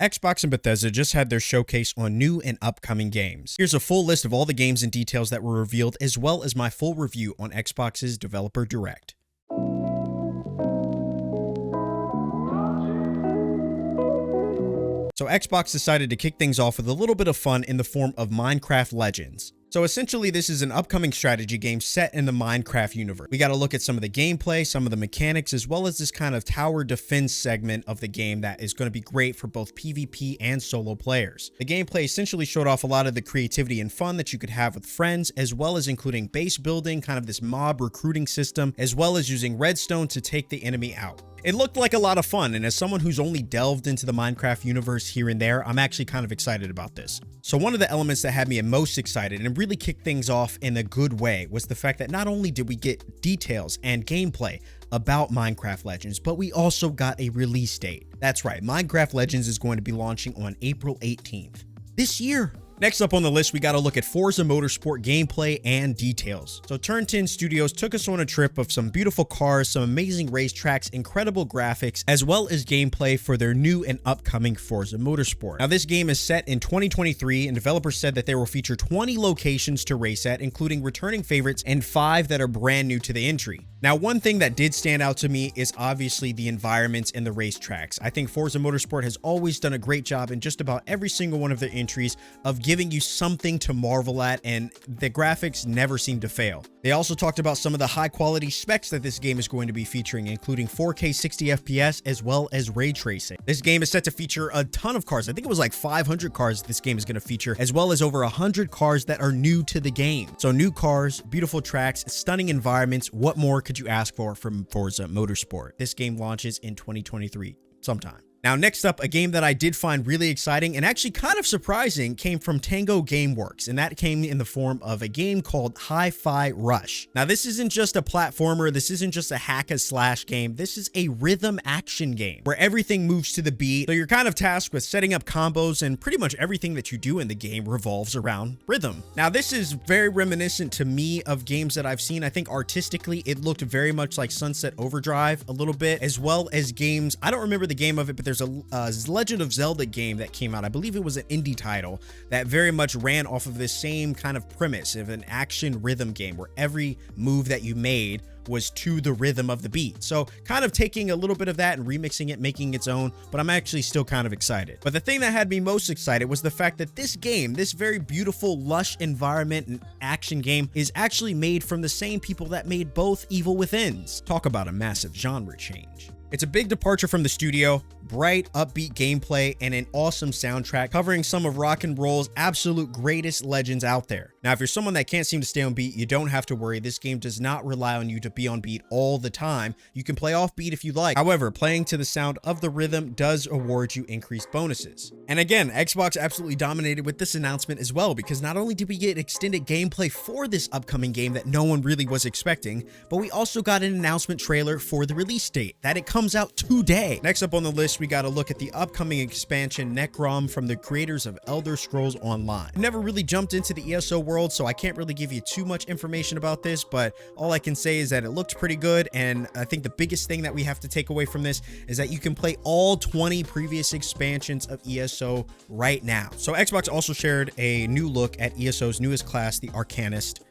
Xbox and Bethesda just had their showcase on new and upcoming games. Here's a full list of all the games and details that were revealed, as well as my full review on Xbox's Developer Direct. So Xbox decided to kick things off with a little bit of fun in the form of Minecraft Legends. So essentially, this is an upcoming strategy game set in the Minecraft universe. We got to look at some of the gameplay, some of the mechanics, as well as this kind of tower defense segment of the game that is going to be great for both PvP and solo players. The gameplay essentially showed off a lot of the creativity and fun that you could have with friends, as well as including base building, kind of this mob recruiting system, as well as using redstone to take the enemy out. It looked like a lot of fun, and as someone who's only delved into the Minecraft universe here and there, I'm actually kind of excited about this. So one of the elements that had me most excited and really kicked things off in a good way was the fact that not only did we get details and gameplay about Minecraft Legends, but we also got a release date. That's right, Minecraft Legends is going to be launching on April 18th this year. Next up on the list, we got to look at Forza Motorsport gameplay and details. So Turn 10 Studios took us on a trip of some beautiful cars, some amazing racetracks, incredible graphics, as well as gameplay for their new and upcoming Forza Motorsport. Now, this game is set in 2023, and developers said that they will feature 20 locations to race at, including returning favorites and 5 that are brand new to the entry. Now, one thing that did stand out to me is obviously the environments and the racetracks. I think Forza Motorsport has always done a great job in just about every single one of their entries of giving you something to marvel at, and the graphics never seem to fail. They also talked about some of the high quality specs that this game is going to be featuring, including 4K 60 FPS as well as ray tracing. This game is set to feature a ton of cars. I think it was like 500 cars this game is going to feature, as well as over 100 cars that are new to the game. So new cars, beautiful tracks, stunning environments. What more could you ask for from Forza Motorsport? This game launches in 2023 sometime. Now, next up, a game that I did find really exciting and actually kind of surprising came from Tango Gameworks, and that came in the form of a game called Hi-Fi Rush. Now, this isn't just a platformer, this isn't just a hack-and-slash game, this is a rhythm action game where everything moves to the beat. So you're kind of tasked with setting up combos, and pretty much everything that you do in the game revolves around rhythm. Now, this is very reminiscent to me of games that I've seen. I think artistically, it looked very much like Sunset Overdrive a little bit, as well as games, I don't remember the game of it, but there's a Legend of Zelda game that came out. I believe it was an indie title that very much ran off of this same kind of premise of an action rhythm game where every move that you made was to the rhythm of the beat. So kind of taking a little bit of that and remixing it, making its own, but I'm actually still kind of excited. But the thing that had me most excited was the fact that this game, this very beautiful, lush environment and action game, is actually made from the same people that made both Evil Withins. Talk about a massive genre change. It's a big departure from the studio, bright, upbeat gameplay, and an awesome soundtrack covering some of rock and roll's absolute greatest legends out there. Now, if you're someone that can't seem to stay on beat, you don't have to worry. This game does not rely on you to be on beat all the time. You can play off beat if you like. However, playing to the sound of the rhythm does award you increased bonuses. And again, Xbox absolutely dominated with this announcement as well, because not only did we get extended gameplay for this upcoming game that no one really was expecting, but we also got an announcement trailer for the release date, that it comes out today. Next up on the list, we got to look at the upcoming expansion Necrom from the creators of Elder Scrolls Online. I've never really jumped into the ESO world, so I can't really give you too much information about this, but all I can say is that it looked pretty good, and I think the biggest thing that we have to take away from this is that you can play all 20 previous expansions of ESO right now. So Xbox also shared a new look at ESO's newest class, the Arcanist,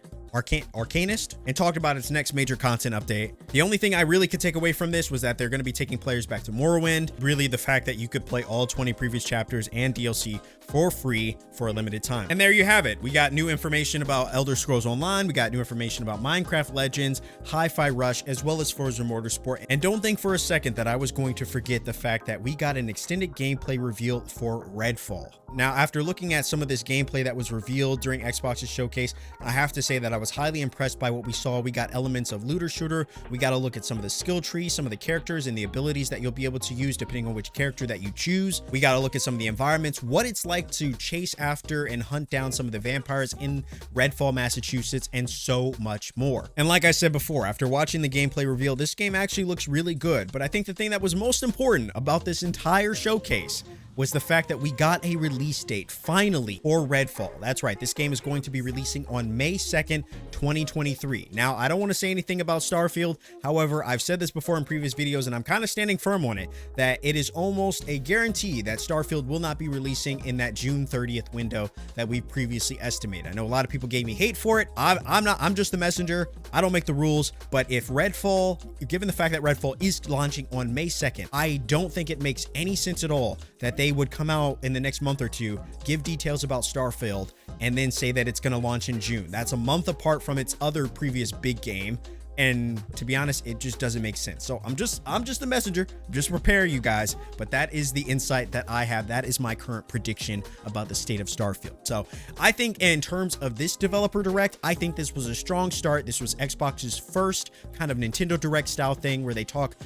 and talked about its next major content update. The only thing I really could take away from this was that they're going to be taking players back to Morrowind. Really, the fact that you could play all 20 previous chapters and DLC for free for a limited time. And there you have it. We got new information about Elder Scrolls Online. We got new information about Minecraft Legends, Hi-Fi Rush, as well as Forza Motorsport. And don't think for a second that I was going to forget the fact that we got an extended gameplay reveal for Redfall. Now, after looking at some of this gameplay that was revealed during Xbox's showcase, I have to say that I was highly impressed by what we saw. We got elements of looter shooter. We got to look at some of the skill trees, some of the characters and the abilities that you'll be able to use depending on which character that you choose. We got to look at some of the environments, what it's like to chase after and hunt down some of the vampires in Redfall, Massachusetts, and so much more. And like I said before, after watching the gameplay reveal, this game actually looks really good. But I think the thing that was most important about this entire showcase was the fact that we got a release date finally for Redfall. That's right, this game is going to be releasing on May 2nd, 2023. Now, I don't want to say anything about Starfield. However, I've said this before in previous videos, and I'm kind of standing firm on it, that it is almost a guarantee that Starfield will not be releasing in that June 30th window that we previously estimated. I know a lot of people gave me hate for it. I'm just the messenger. I don't make the rules. But if Redfall, given the fact that Redfall is launching on May 2nd, I don't think it makes any sense at all that they would come out in the next month or two, give details about Starfield, and then say that it's going to launch in June. That's a month apart from its other previous big game. And to be honest, it just doesn't make sense. So I'm just the messenger, just prepare you guys. But that is the insight that I have. That is my current prediction about the state of Starfield. So I think in terms of this developer direct, I think this was a strong start. This was Xbox's first kind of Nintendo Direct style thing where they talk,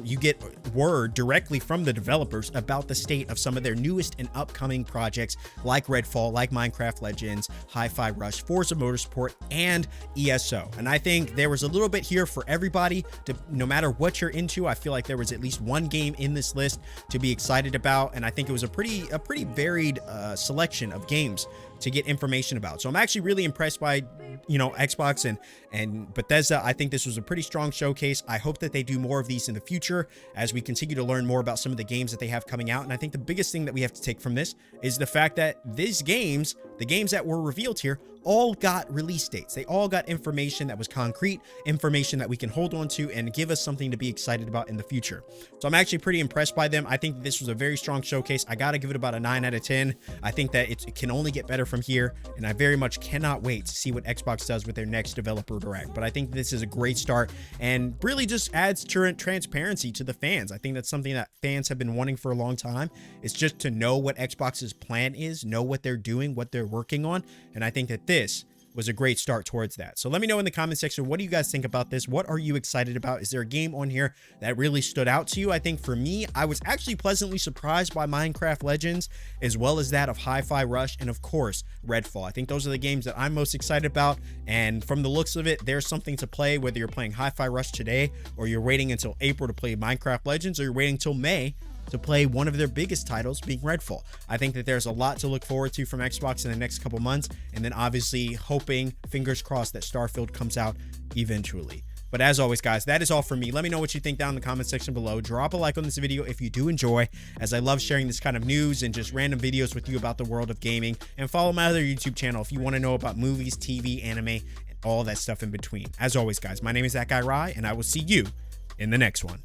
you get word directly from the developers about the state of some of their newest and upcoming projects like Redfall, like Minecraft Legends, Hi-Fi Rush, Forza Motorsport, and ESO. And I think there was a little bit here for everybody to, no matter what you're into. I feel like there was at least one game in this list to be excited about, and I think it was a pretty varied selection of games to get information about. So I'm actually really impressed by, you know, Xbox and Bethesda. I think this was a pretty strong showcase. I hope that they do more of these in the future as we continue to learn more about some of the games that they have coming out. And I think the biggest thing that we have to take from this is the fact that these games, the games that were revealed here, all got release dates. They all got information that was concrete, information that we can hold on to and give us something to be excited about in the future. So I'm actually pretty impressed by them. I think this was a very strong showcase. I got to give it about a 9 out of 10. I think that it can only get better from here, and I very much cannot wait to see what Xbox does with their next developer direct. But I think this is a great start and really just adds transparency to the fans. I think that's something that fans have been wanting for a long time. It's just to know what Xbox's plan is, know what they're doing, what they're working on, and I think that this was a great start towards that. So let me know in the comment section, what do you guys think about this? What are you excited about? Is there a game on here that really stood out to you? I think for me, I was actually pleasantly surprised by Minecraft Legends, as well as that of Hi-Fi Rush, and of course, Redfall. I think those are the games that I'm most excited about, and from the looks of it, there's something to play, whether you're playing Hi-Fi Rush today, or you're waiting until April to play Minecraft Legends, or you're waiting until May to play one of their biggest titles, being Redfall. I think that there's a lot to look forward to from Xbox in the next couple months, and then obviously hoping, fingers crossed, that Starfield comes out eventually. But as always, guys, that is all from me. Let me know what you think down in the comment section below. Drop a like on this video if you do enjoy, as I love sharing this kind of news and just random videos with you about the world of gaming. And follow my other YouTube channel if you want to know about movies, TV, anime, and all that stuff in between. As always, guys, my name is That Guy Rye, and I will see you in the next one.